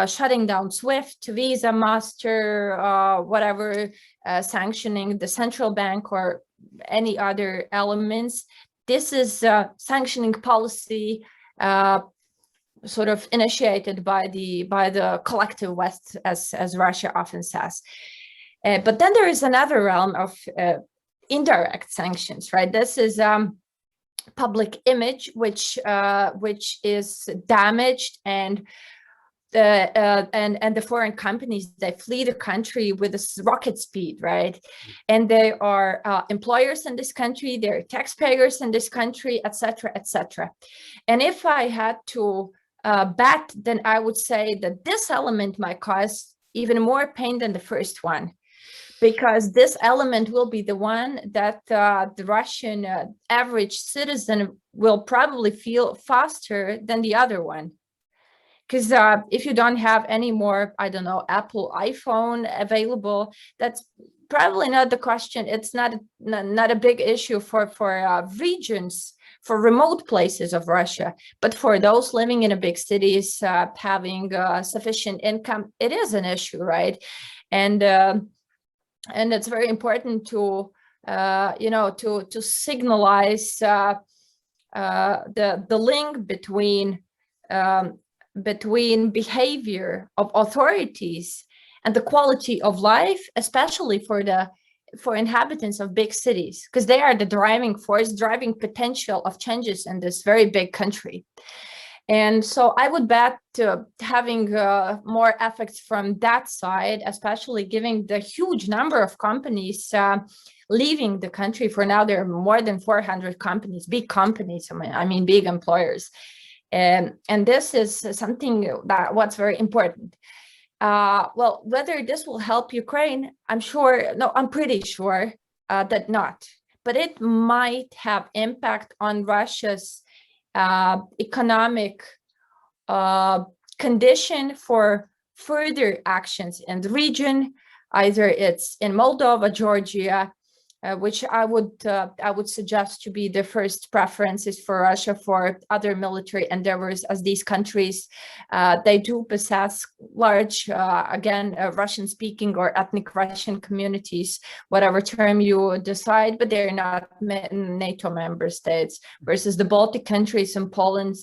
Speaker 2: shutting down SWIFT, Visa, Master, whatever, sanctioning the central bank or any other elements. This is sanctioning policy sort of initiated by the collective West, as Russia often says. But then there is another realm of indirect sanctions, right? This is public image, which is damaged, and the foreign companies, they flee the country with this rocket speed, right? And they are employers in this country, they're taxpayers in this country, etc., etc. And if I had to bet, then I would say that this element might cause even more pain than the first one, because this element will be the one that the Russian average citizen will probably feel faster than the other one. Because if you don't have any more, I don't know, Apple iPhone available, that's probably not the question. It's not a big issue for regions, for remote places of Russia, but for those living in big cities, having sufficient income, it is an issue, right? And it's very important to to signalize the link between behavior of authorities and the quality of life, especially for inhabitants of big cities, because they are the driving force, driving potential of changes in this very big country. And so I would bet having more effects from that side, especially given the huge number of companies leaving the country. For now, there are more than 400 companies, big companies, I mean big employers. And this is something that what's very important. Well, whether this will help Ukraine, I'm pretty sure that not. But it might have impact on Russia's economic condition for further actions in the region. Either it's in Moldova, Georgia, which I would suggest to be the first preferences for Russia for other military endeavors, as these countries, they do possess large, Russian-speaking or ethnic Russian communities, whatever term you decide, but they're not NATO member states, versus the Baltic countries and Poland,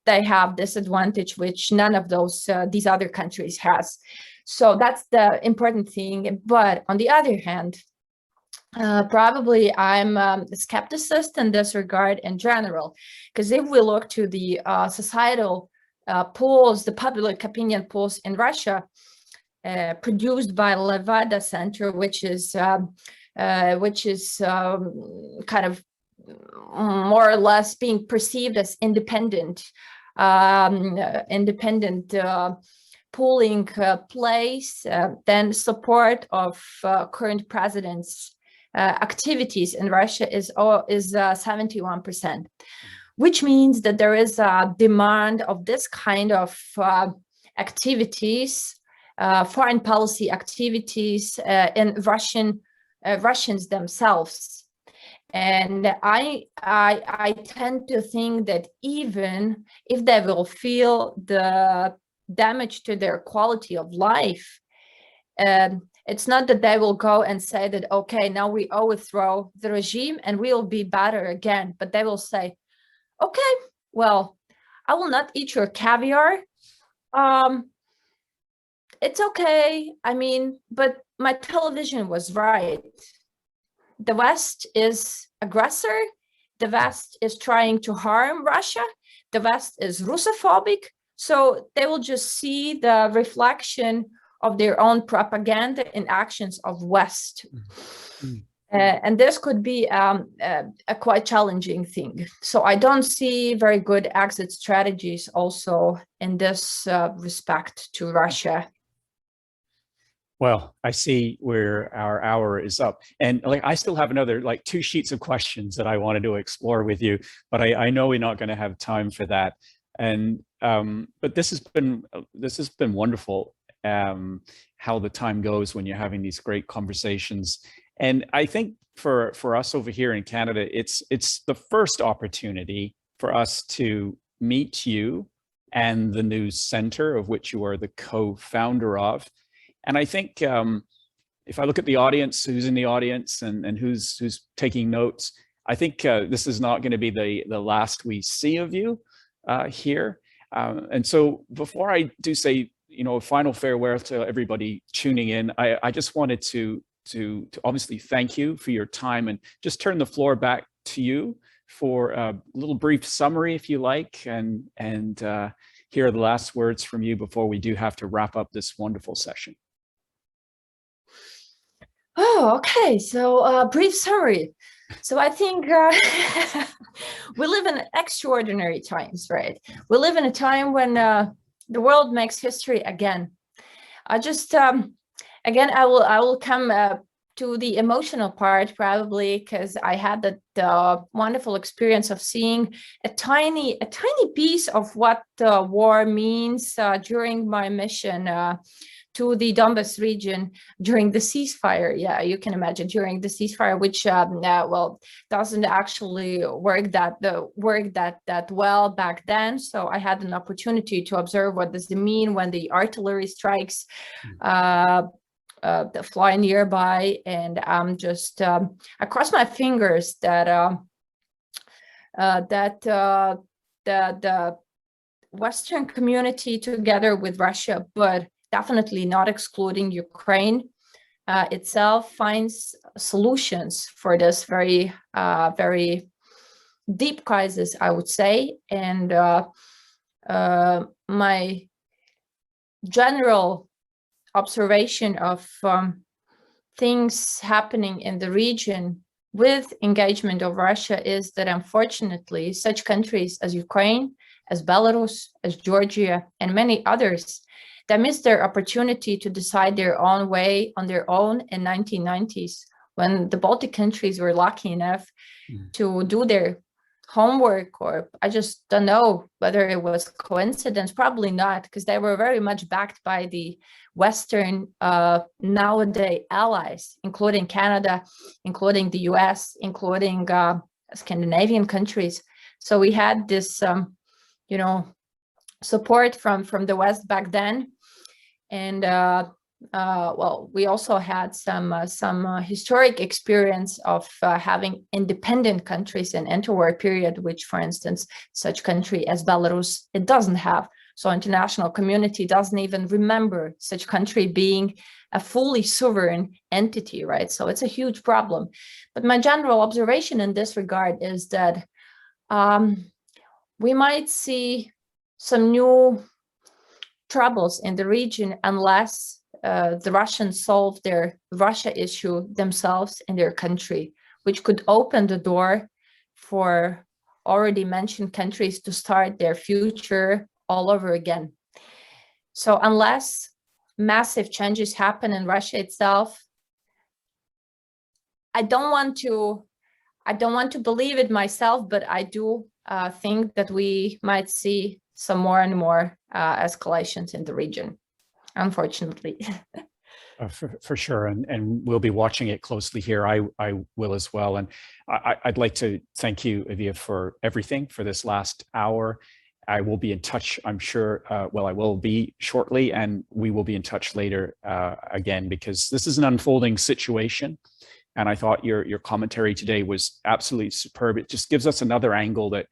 Speaker 2: they have this advantage, which none of these other countries has. So that's the important thing. But on the other hand, probably I'm a skepticist in this regard in general, because if we look to the societal polls, the public opinion polls in Russia, produced by Levada Center, which is kind of more or less being perceived as independent polling place, then support of current president's activities in Russia is 71%, which means that there is a demand of this kind of activities, foreign policy activities in Russians themselves. And I tend to think that even if they will feel the damage to their quality of life, it's not that they will go and say that, okay, now we overthrow the regime and we'll be better again, but they will say, okay, well, I will not eat your caviar. It's okay. I mean, but my television was right. The West is aggressor. The West is trying to harm Russia. The West is Russophobic. So they will just see the reflection of their own propaganda in actions of West. And this could be a quite challenging thing. So I don't see very good exit strategies also in this respect to Russia.
Speaker 1: Well, I see where our hour is up, and I still have another 2 sheets of questions that I wanted to explore with you, but I know we're not going to have time for that. And but this has been wonderful. How the time goes when you're having these great conversations, and I think for us over here in Canada, it's the first opportunity for us to meet you and the News Center, of which you are the co-founder of. And I think if I look at the audience, who's in the audience and who's taking notes, I think this is not going to be the last we see of you here. And so before I do say, a final farewell to everybody tuning in, I just wanted to obviously thank you for your time and just turn the floor back to you for a little brief summary, if you like, and here are the last words from you before we do have to wrap up this wonderful session.
Speaker 2: Oh, okay. So brief summary. So I think we live in extraordinary times, right? We live in a time when the world makes history again. Again, I will come to the emotional part probably, because I had the wonderful experience of seeing a tiny piece of what war means during my mission to the Donbas region during the ceasefire. Yeah, you can imagine during the ceasefire, which well, doesn't actually work that well back then. So I had an opportunity to observe what does it mean when the artillery strikes fly nearby, and I'm just I cross my fingers that the Western community, together with Russia, but definitely not excluding Ukraine itself, finds solutions for this very very deep crisis, I would say. And my general observation of things happening in the region with engagement of Russia is that, unfortunately, such countries as Ukraine, as Belarus, as Georgia, and many others, they missed their opportunity to decide their own way on their own in 1990s, when the Baltic countries were lucky enough to do their homework, or I just don't know whether it was coincidence, probably not, because they were very much backed by the Western nowadays allies, including Canada, including the US, including Scandinavian countries. So we had this, you know, support from the West back then. And well, we also had some historic experience of having independent countries in interwar period, which, for instance, such country as Belarus, it doesn't have. So international community doesn't even remember such country being a fully sovereign entity, right? So it's a huge problem. But my general observation in this regard is that we might see some new troubles in the region unless the Russians solve their Russia issue themselves in their country, which could open the door for already mentioned countries to start their future all over again. So unless massive changes happen in Russia itself, I don't want to believe it myself, but I do think that we might see some more and more escalations in the region, unfortunately.
Speaker 1: For sure, and we'll be watching it closely here. I will as well, and I'd like to thank you, Evija, for everything for this last hour. I will be in touch, I'm sure. Well, I will be shortly, and we will be in touch later again, because this is an unfolding situation. And I thought your commentary today was absolutely superb. It just gives us another angle that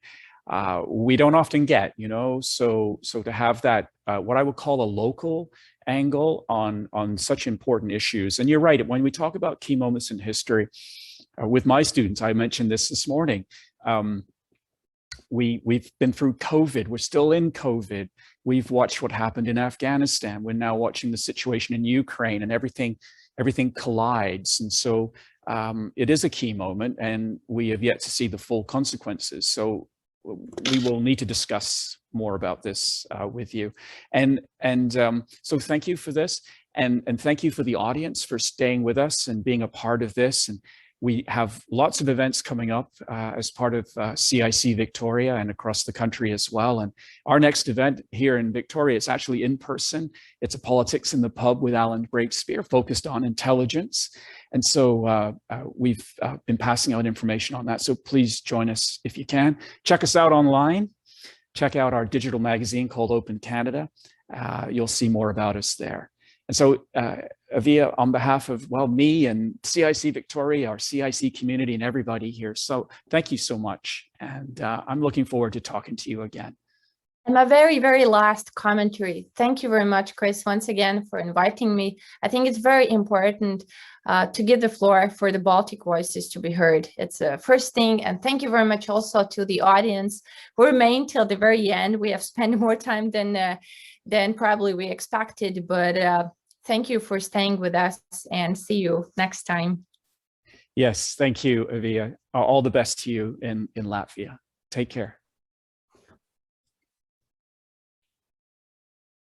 Speaker 1: we don't often get, you know. So to have that, what I would call a local angle on such important issues. And you're right, when we talk about key moments in history, with my students, I mentioned this morning, we've been through COVID, we're still in COVID, we've watched what happened in Afghanistan, we're now watching the situation in Ukraine, and everything collides. And so it is a key moment, and we have yet to see the full consequences. So we will need to discuss more about this with you. And so thank you for this, and thank you for the audience for staying with us and being a part of this. And we have lots of events coming up as part of CIC Victoria and across the country as well. And our next event here in Victoria is actually in person. It's a Politics in the Pub with Alan Breakspear, focused on intelligence. And so we've been passing out information on that. So please join us if you can. Check us out online. Check out our digital magazine called Open Canada. You'll see more about us there. And so, Evija, on behalf of, well, me and CIC Victoria, our CIC community, and everybody here, so thank you so much. And I'm looking forward to talking to you again.
Speaker 2: And my very, very last commentary. Thank you very much, Chris, once again for inviting me. I think it's very important to give the floor for the Baltic voices to be heard. It's the first thing. And thank you very much also to the audience who remained till the very end. We have spent more time than probably we expected, but thank you for staying with us, and see you next time.
Speaker 1: Yes, thank you, Evija. All the best to you in Latvia. Take care.